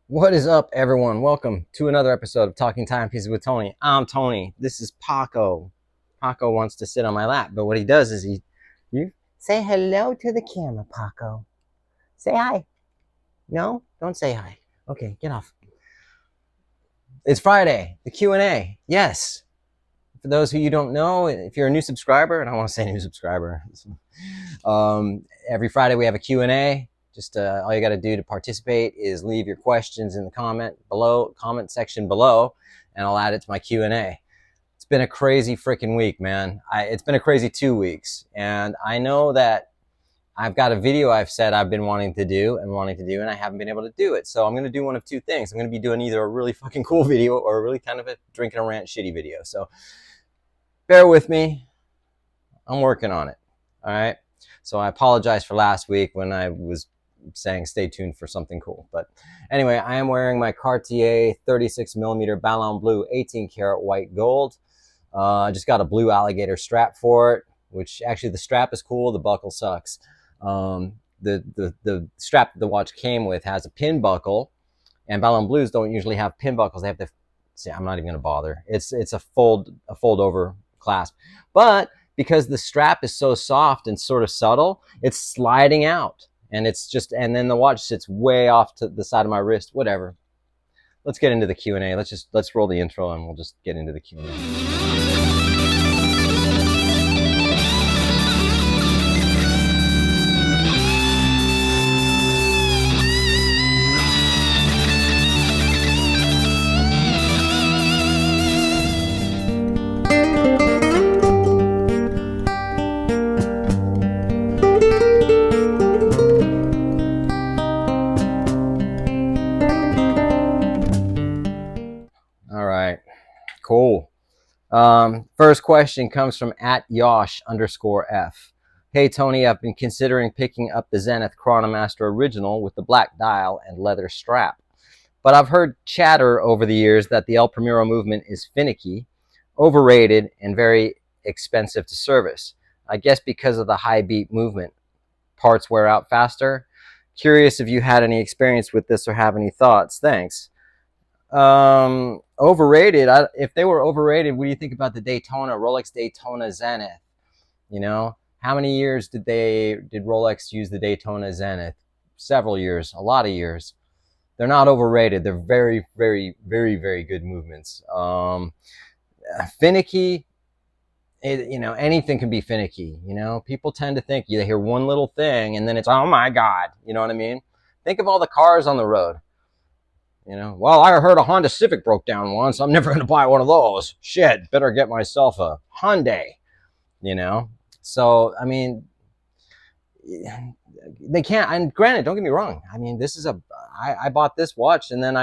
What is up, everyone? Welcome to another episode of Talking Timepieces with Tony. I'm Tony. This is Paco. Paco wants to sit on my lap, but what he does is you say hello to the camera, Paco. Say hi. No, don't say hi. Okay, get off. It's Friday. The Q&A. Yes. For those who you don't know, if you're a new subscriber, and I don't want to say new subscriber, every Friday we have a Q&A. Just all you got to do to participate is leave your questions in the comment section below, and I'll add it to my Q&A. It's been a crazy freaking week, man. It's been a crazy 2 weeks, and I know that I've got a video I've said I've been wanting to do, and I haven't been able to do it. So I'm going to do one of two things. I'm going to be doing either a really fucking cool video or a really kind of a drinking a rant shitty video. So bear with me. I'm working on it. All right. So I apologize for last week when I was saying stay tuned for something cool. But anyway, I am wearing my Cartier 36mm Ballon Bleu 18 karat white gold. I just got a blue alligator strap for it, which actually the strap is cool. The buckle sucks. The strap that the watch came with has a pin buckle, and Ballon Bleus don't usually have pin buckles. They have to see. I'm not even going to bother. It's a fold over clasp, but because the strap is so soft and sort of subtle, it's sliding out, and and then the watch sits way off to the side of my wrist. Whatever. Let's get into the Q&A. Let's roll the intro and we'll just get into the Q&A. All right, cool. First question comes from @Yosh_F. Hey Tony, I've been considering picking up the Zenith Chronomaster Original with the black dial and leather strap, but I've heard chatter over the years that the El Primero movement is finicky, overrated, and very expensive to service. I guess because of the high beat movement, parts wear out faster. Curious if you had any experience with this or have any thoughts. Thanks. Overrated. If they were overrated, what do you think about the Daytona, Rolex Daytona Zenith? You know, how many years did Rolex use the Daytona Zenith? Several years, a lot of years. They're not overrated. They're very, very, very, very good movements. Finicky. Anything can be finicky. People tend to think you hear one little thing and then it's, oh my God. You know what I mean? Think of all the cars on the road. Well, I heard a Honda Civic broke down once. I'm never going to buy one of those. Shit, better get myself a Hyundai. So, I mean, they can't, and granted, don't get me wrong. I mean, I bought this watch and then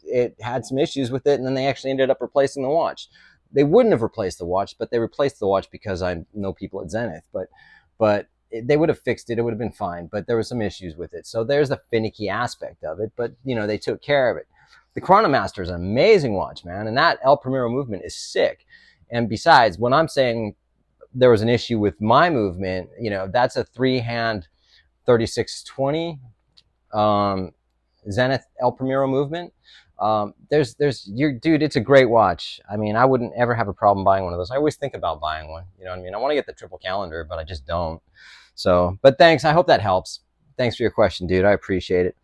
it had some issues with it, and then they actually ended up replacing the watch. They wouldn't have replaced the watch, but they replaced the watch because I know people at Zenith, but they would have fixed it. It would have been fine, but there were some issues with it. So there's the finicky aspect of it, but they took care of it. The Chronomaster is an amazing watch, man, and that El Primero movement is sick. And besides, when I'm saying there was an issue with my movement, that's a 3-hand 3620 Zenith El Primero movement. Dude, it's a great watch. I mean, I wouldn't ever have a problem buying one of those. I always think about buying one. You know what I mean? I want to get the triple calendar, but I just don't. So, but thanks. I hope that helps. Thanks for your question, dude. I appreciate it.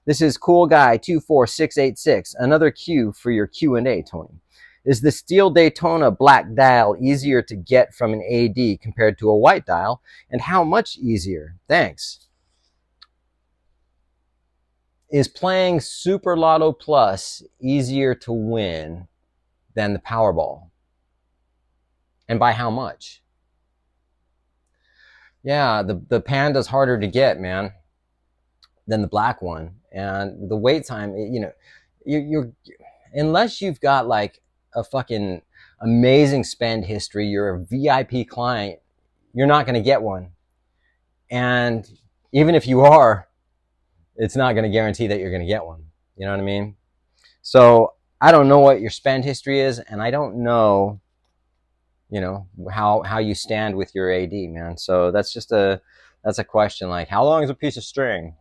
This is Cool Guy 24686. Another Q for your Q&A, Tony. Is the steel Daytona black dial easier to get from an AD compared to a white dial? And how much easier? Thanks. Is playing Super Lotto Plus easier to win than the Powerball? And by how much? Yeah, the Panda's harder to get, man, than the black one. And the wait time, you're unless you've got like a fucking amazing spend history, you're a VIP client, you're not going to get one. And even if you are, it's not going to guarantee that you're going to get one. You know what I mean? So I don't know what your spend history is, and I don't know, how you stand with your AD, man. So that's a question, like, how long is a piece of string?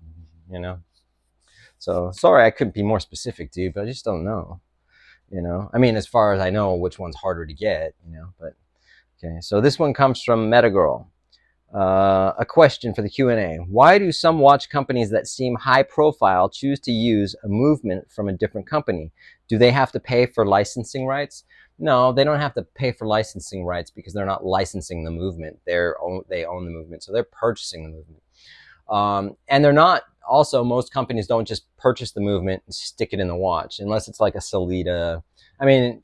So sorry I couldn't be more specific, dude, but I just don't know. You know, I mean, as far as I know, which one's harder to get, you know, but okay. So this one comes from Metagirl. A question for the Q&A. Why do some watch companies that seem high profile choose to use a movement from a different company? Do they have to pay for licensing rights? No, they don't have to pay for licensing rights because they're not licensing the movement. They own the movement, so they're purchasing the movement. And they're not, also, most companies don't just purchase the movement and stick it in the watch, unless it's like a Solita. I mean,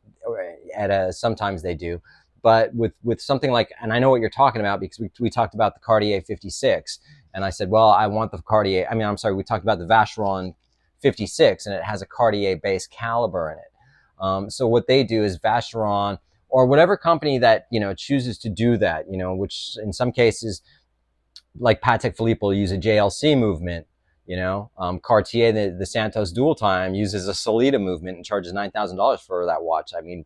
sometimes they do. But with something like, and I know what you're talking about because we talked about the Cartier 56, and I said, well, I want the Cartier. I mean, I'm sorry, we talked about the Vacheron 56, and it has a Cartier-based caliber in it. So what they do is Vacheron, or whatever company that, you know, chooses to do that, you know, which in some cases, like Patek Philippe will use a JLC movement, you know. Cartier, the Santos Dual Time, uses a Solita movement and charges $9,000 for that watch. I mean,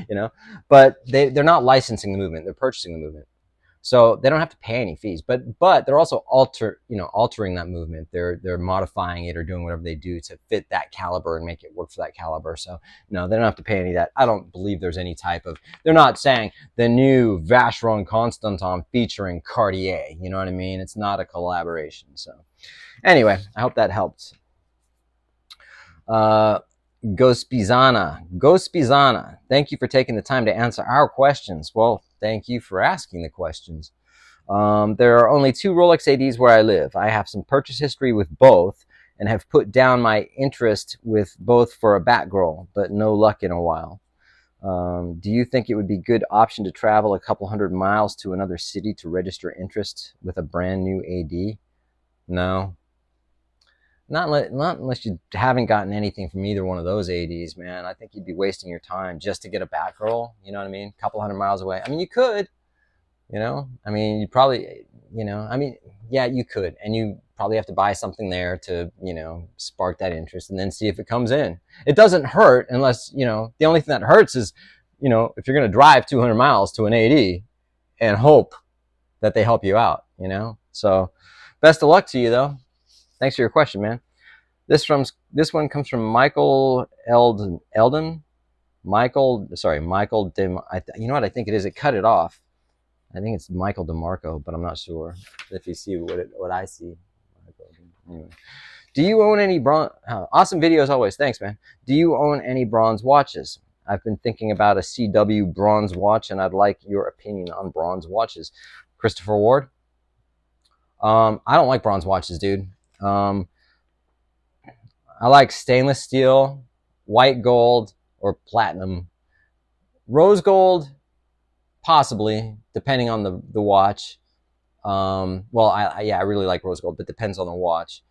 you know, but they're not licensing the movement; they're purchasing the movement, so they don't have to pay any fees. But they're also altering that movement. They're modifying it or doing whatever they do to fit that caliber and make it work for that caliber. So no, they don't have to pay any of that. I don't believe there's any type of. They're not saying the new Vacheron Constantin featuring Cartier. You know what I mean? It's not a collaboration. So anyway, I hope that helped. Gospizana, thank you for taking the time to answer our questions. Well, thank you for asking the questions. There are only 2 Rolex ADs where I live. I have some purchase history with both and have put down my interest with both for a Batgirl, but no luck in a while. Do you think it would be a good option to travel a couple hundred miles to another city to register interest with a brand new AD? No. Not unless you haven't gotten anything from either one of those ADs, man. I think you'd be wasting your time just to get a Batgirl. You know what I mean? A couple hundred miles away. I mean, you could, you know. I mean, you probably, you know. I mean, yeah, you could, and you probably have to buy something there to, you know, spark that interest, and then see if it comes in. It doesn't hurt unless, you know. The only thing that hurts is, you know, if you're gonna drive 200 miles to an AD and hope that they help you out, you know. So, best of luck to you, though. Thanks for your question, man. This one comes from Michael Eldon. Michael Dim. You know what I think it is? It cut it off. I think it's Michael DeMarco, but I'm not sure if you see what I see. Anyway. Do you own any bronze? Awesome videos always. Thanks, man. Do you own any bronze watches? I've been thinking about a CW bronze watch, and I'd like your opinion on bronze watches. Christopher Ward. I don't like bronze watches, dude. I like stainless steel, white gold, or platinum. Rose gold, possibly, depending on the watch. Well, I really like rose gold, but depends on the watch.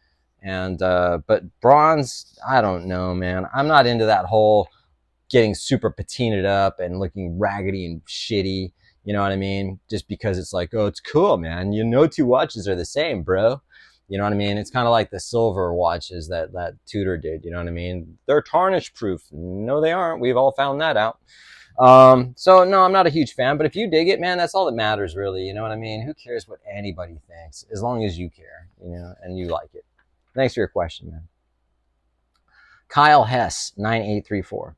And but bronze, I don't know, man. I'm not into that whole getting super patinaed up and looking raggedy and shitty. You know what I mean? Just because it's like, oh, it's cool, man. You know, 2 watches are the same, bro. You know what I mean? It's kind of like the silver watches that Tudor did. You know what I mean? They're tarnish proof. No, they aren't. We've all found that out. So no, I'm not a huge fan, but if you dig it, man, that's all that matters, really. You know what I mean? Who cares what anybody thinks, as long as you care, you know, and you like it. Thanks for your question, man. Kyle Hess, 9834.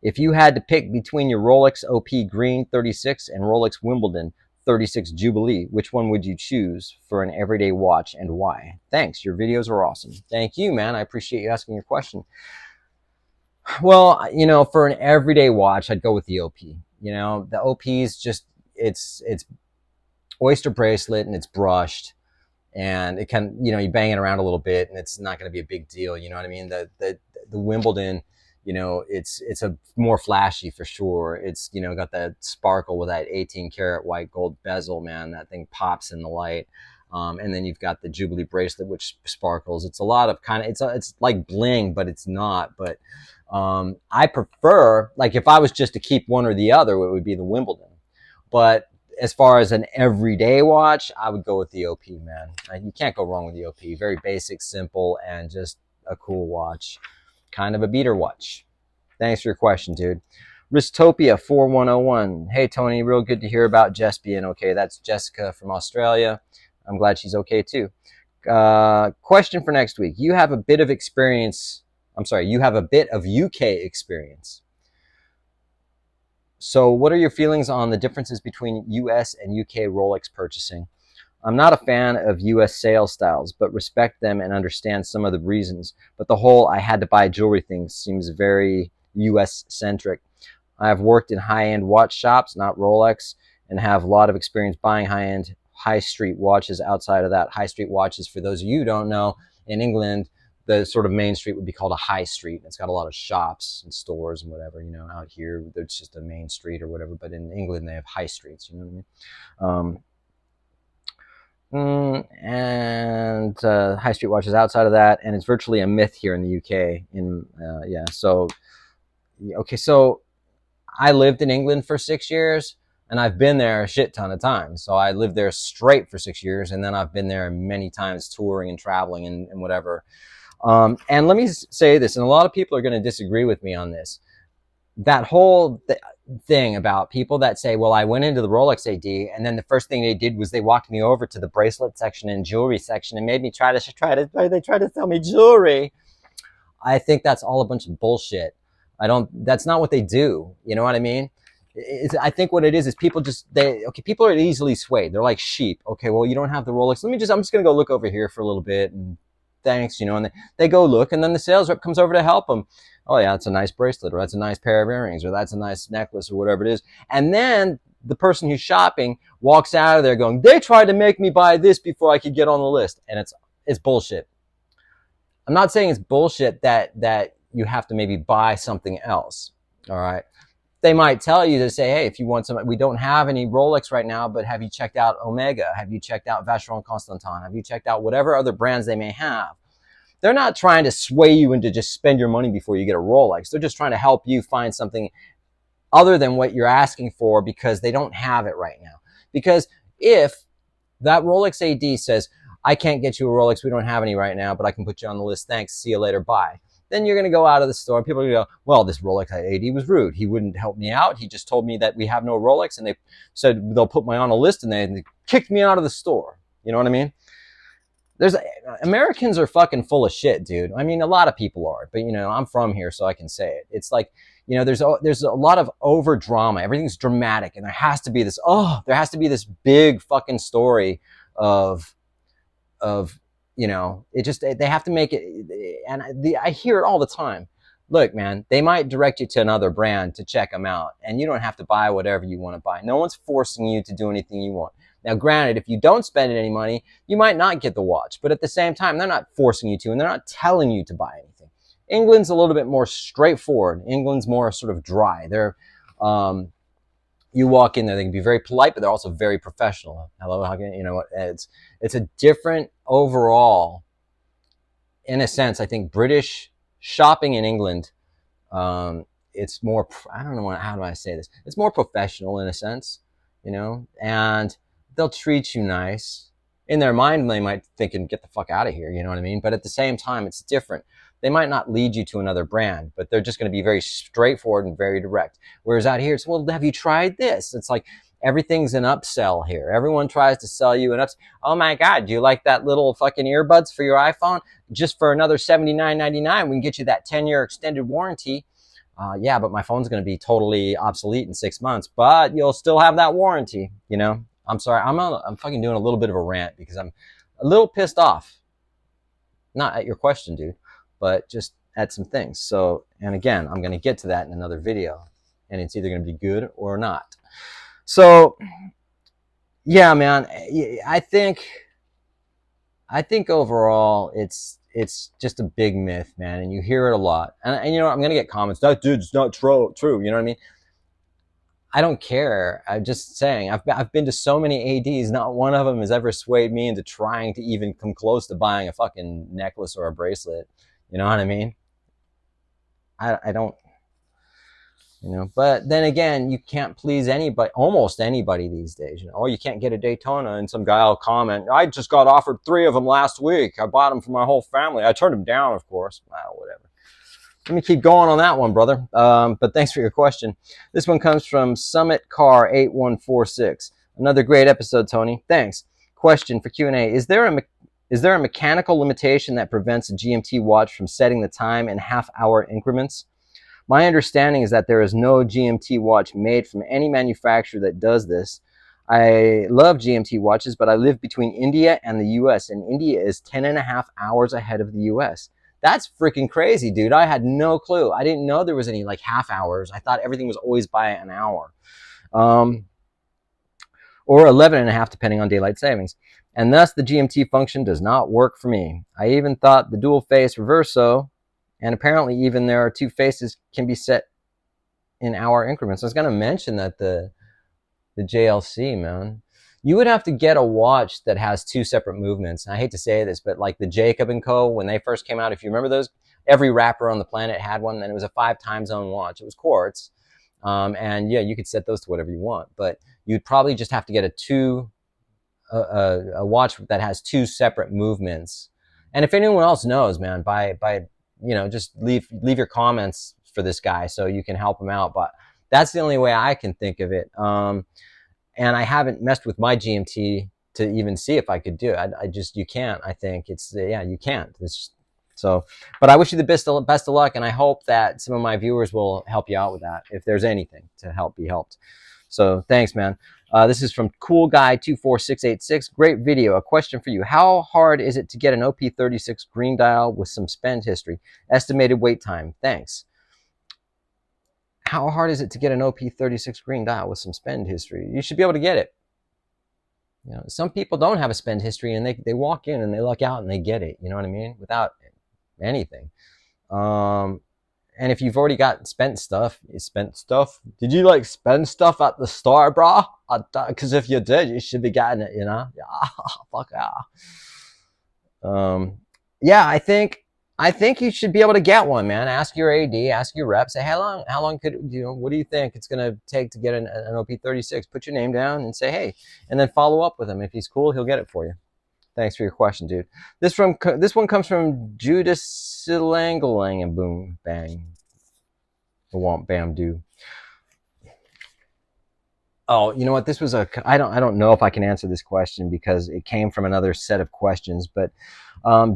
If you had to pick between your Rolex OP Green 36 and Rolex Wimbledon 36 Jubilee, which one would you choose for an everyday watch and why? Thanks. Your videos are awesome. Thank you, man. I appreciate you asking your question. Well, you know, for an everyday watch, I'd go with the OP. You know, the OP is just, it's oyster bracelet and it's brushed, and it can, you know, you bang it around a little bit and it's not going to be a big deal. You know what I mean? The Wimbledon, you know, it's a more flashy for sure. It's, you know, got that sparkle with that 18 karat white gold bezel, man. That thing pops in the light. And then you've got the Jubilee bracelet, which sparkles. It's a lot of kind of, it's like bling, but it's not. But I prefer, like, if I was just to keep one or the other, it would be the Wimbledon. But as far as an everyday watch, I would go with the OP, man. You can't go wrong with the OP. Very basic, simple, and just a cool watch. Kind of a beater watch. Thanks for your question, dude. Ristopia 4101. Hey, Tony, real good to hear about Jess being okay. That's Jessica from Australia. I'm glad she's okay, too. Question for next week. You have a bit of experience. I'm sorry, you have a bit of UK experience. So what are your feelings on the differences between US and UK Rolex purchasing? I'm not a fan of US sales styles, but respect them and understand some of the reasons. But the whole I had to buy jewelry thing seems very US centric. I have worked in high-end watch shops, not Rolex, and have a lot of experience buying high-end high street watches outside of that. High street watches, for those of you who don't know, in England, the sort of main street would be called a high street. It's got a lot of shops and stores and whatever. You know, out here, there's just a main street or whatever. But in England, they have high streets. You know what I mean? And high street watches outside of that, and it's virtually a myth here in the UK. So okay, so I lived in England for 6 years, and I've been there a shit ton of times. So I lived there straight for 6 years, and then I've been there many times touring and traveling and whatever. And let me say this, and a lot of people are going to disagree with me on this. That whole thing about people that say, well, I went into the Rolex AD, and then the first thing they did was they walked me over to the bracelet section and jewelry section and made me try to sell me jewelry. I think that's all a bunch of bullshit. That's not what they do. You know what I mean? I think what it is people people are easily swayed. They're like sheep. Okay, well, you don't have the Rolex. I'm just going to go look over here for a little bit and thanks, you know, and they go look, and then the sales rep comes over to help them. Oh yeah, that's a nice bracelet, or that's a nice pair of earrings, or that's a nice necklace, or whatever it is. And then the person who's shopping walks out of there going, they tried to make me buy this before I could get on the list. And it's bullshit. I'm not saying it's bullshit that you have to maybe buy something else. All right. They might tell you to say, hey, if you want some, we don't have any Rolex right now, but have you checked out Omega? Have you checked out Vacheron Constantin? Have you checked out whatever other brands they may have? They're not trying to sway you into just spend your money before you get a Rolex. They're just trying to help you find something other than what you're asking for because they don't have it right now. Because if that Rolex AD says, I can't get you a Rolex, we don't have any right now, but I can put you on the list, thanks, see you later, bye. Then you're going to go out of the store and people are going to go, well, this Rolex AD was rude. He wouldn't help me out. He just told me that we have no Rolex, and they said they'll put me on a list, and they kicked me out of the store. You know what I mean? Americans are fucking full of shit, dude. I mean, a lot of people are, but you know, I'm from here, so I can say it. It's like, you know, there's a lot of over drama. Everything's dramatic, and there has to be this big fucking story of you know, they have to make it, and I hear it all the time. Look, man, they might direct you to another brand to check them out, and you don't have to buy whatever you want to buy. No one's forcing you to do anything you want. Now, granted, if you don't spend any money, you might not get the watch, but at the same time, they're not forcing you to, and they're not telling you to buy anything. England's a little bit more straightforward. England's more sort of dry. You walk in there, they can be very polite, but they're also very professional. Hello, how can you know what? It's a different overall, in a sense. I think British shopping in England, it's more, I don't know, how do I say this? It's more professional in a sense, you know, and they'll treat you nice. In their mind, they might think, get the fuck out of here, you know what I mean? But at the same time, it's different. They might not lead you to another brand, but they're just going to be very straightforward and very direct. Whereas out here, it's, well, have you tried this? It's like everything's an upsell here. Everyone tries to sell you an upsell. Oh my God, do you like that little fucking earbuds for your iPhone? Just for another $79.99, we can get you that 10-year extended warranty. Yeah, but my phone's going to be totally obsolete in 6 months, but you'll still have that warranty, you know? I'm sorry, I'm fucking doing a little bit of a rant because I'm a little pissed off. Not at your question, dude, but just at some things. So, and again, I'm going to get to that in another video, and it's either going to be good or not. So, yeah, man, I think overall it's just a big myth, man, and you hear it a lot. And you know, I'm going to get comments, that dude's not true, you know what I mean? I don't care. I'm just saying, I've been to so many ADs, not one of them has ever swayed me into trying to even come close to buying a fucking necklace or a bracelet. You know what I mean? I don't, you know, but then again, you can't please anybody, almost anybody these days. You know, oh, you can't get a Daytona, and some guy will comment, I just got offered 3 of them last week. I bought them for my whole family. I turned them down, of course. Well, whatever. Let me keep going on that one, brother. But thanks for your question. This one comes from Summit Car 8146. Another great episode, Tony. Thanks. Question for Q&A. Is there Is there a mechanical limitation that prevents a GMT watch from setting the time in half-hour increments? My understanding is that there is no GMT watch made from any manufacturer that does this. I love GMT watches, but I live between India and the US, and India is 10 and a half hours ahead of the US. That's freaking crazy, dude. I had no clue. I didn't know there was any like half hours. I thought everything was always by an hour. Or 11 and a half, depending on daylight savings. And thus the GMT function does not work for me. I even thought the dual face reverso, and apparently even there are two faces, can be set in hour increments. I was going to mention that the JLC, man, you would have to get a watch that has two separate movements. And I hate to say this, but like the Jacob & Co., when they first came out, if you remember those, every rapper on the planet had one, and it was a 5 time zone watch. It was quartz. And yeah, you could set those to whatever you want, but you'd probably just have to get a watch that has two separate movements. And if anyone else knows, man, just leave your comments for this guy so you can help him out. But that's the only way I can think of it. And I haven't messed with my GMT to even see if I could do it. You can't. I think you can't. So, but I wish you the best of luck, and I hope that some of my viewers will help you out with that, if there's anything to be helped. So thanks, man. This is from Cool Guy 24686. Great video. A question for you: how hard is it to get an OP36 green dial with some spend history? Estimated wait time. Thanks. How hard is it to get an OP36 green dial with some spend history? You should be able to get it. You know, some people don't have a spend history, and they walk in and they luck out and they get it. You know what I mean? Without anything. And if you've already got spent stuff, did you like spend stuff at the store, bro? Because if you did, you should be getting it, you know? Yeah, fuck yeah. Yeah, I think you should be able to get one, man. Ask your AD, ask your rep, say how long could, what do you think it's gonna take to get an OP36? Put your name down and say, hey, and then follow up with him. If he's cool, he'll get it for you. Thanks for your question, dude. This one comes from Judas Silangalang and boom bang. Womp bam do. Oh, you know what? This was I don't know if I can answer this question because it came from another set of questions, but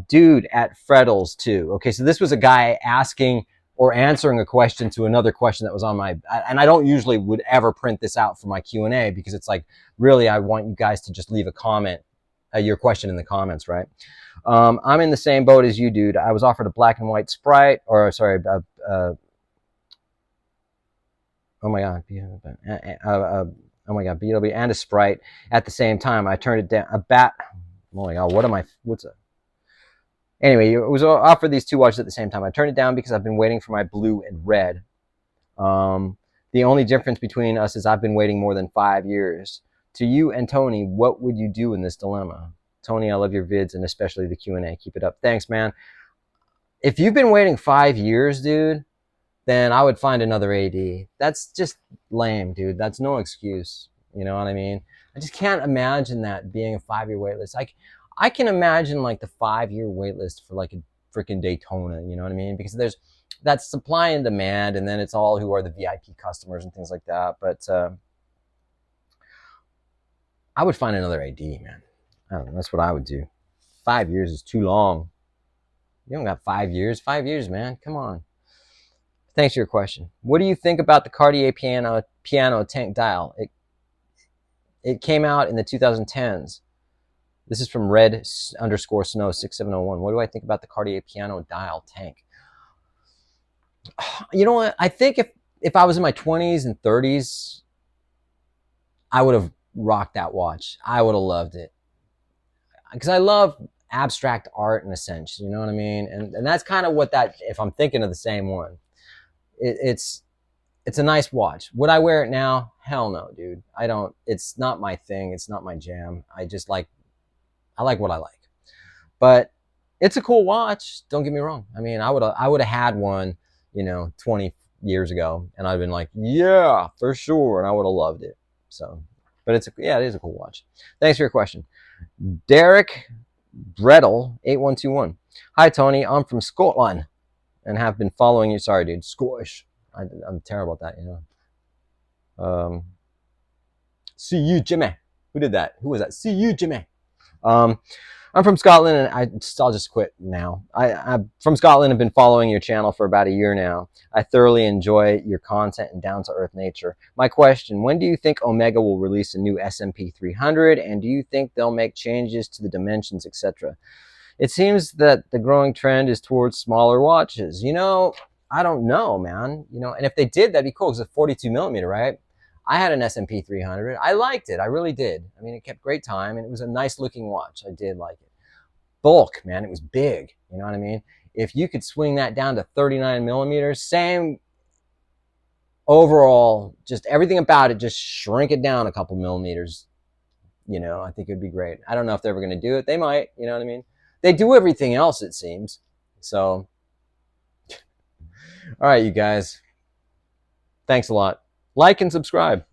dude at Freddles too. Okay, so this was a guy asking or answering a question to another question that was on my, and I don't usually would ever print this out for my Q&A because it's like, really, I want you guys to just leave a comment, your question in the comments, right? I'm in the same boat as you, dude. I was offered a black and white Sprite, or sorry, oh my god, BW and a Sprite at the same time. I turned it down. Oh my god, what's it? Anyway, it was offered these two watches at the same time. I turned it down because I've been waiting for my blue and red. The only difference between us is I've been waiting more than 5 years. To you and Tony, what would you do in this dilemma? Tony, I love your vids and especially the Q&A. Keep it up. Thanks, man. If you've been waiting 5 years, dude, then I would find another AD. That's just lame, dude. That's no excuse. You know what I mean? I just can't imagine that being a 5-year waitlist. I can imagine like the 5-year waitlist for like a freaking Daytona. You know what I mean? Because there's that's supply and demand, and then it's all who are the VIP customers and things like that. But I would find another AD, man. I don't know. That's what I would do. 5 years is too long. You don't got 5 years. 5 years, man. Come on. Thanks for your question. What do you think about the Cartier Piano Tank dial? It came out in the 2010s. This is from red_snow6701. What do I think about the Cartier Piano dial tank? You know what? I think if I was in my 20s and 30s, I would have rocked that watch. I would have loved it. Because I love abstract art in a sense, you know what I mean? And that's kind of what that, if I'm thinking of the same one. It's a nice watch. Would I wear it now? Hell no, dude. I don't. It's not my thing. It's not my jam. I like what I like. But it's a cool watch. Don't get me wrong. I mean, I would have had one, 20 years ago, and I'd been like, yeah, for sure, and I would have loved it. So, but it is a cool watch. Thanks for your question, Derek Brettle 8121. Hi Tony, I'm from Scotland and have been following you. Sorry, dude, Scottish. I'm terrible at that, See you, Jimmy. Who did that? Who was that? See you, Jimmy. I'm from Scotland, and I'll just quit now. I'm from Scotland. I've been following your channel for about a year now. I thoroughly enjoy your content and down-to-earth nature. My question, when do you think Omega will release a new S&P 300, and do you think they'll make changes to the dimensions, etc.? It seems that the growing trend is towards smaller watches. I don't know, man. And if they did, that'd be cool, because it's a 42 millimeter, right? I had an S&P 300. I liked it. I really did. I mean, it kept great time, and it was a nice looking watch. I did like it. Bulk, man, it was big. You know what I mean? If you could swing that down to 39 millimeters, same overall, just everything about it, just shrink it down a couple millimeters. I think it'd be great. I don't know if they're ever going to do it. They might. You know what I mean? They do everything else, it seems. So, all right, you guys. Thanks a lot. Like and subscribe.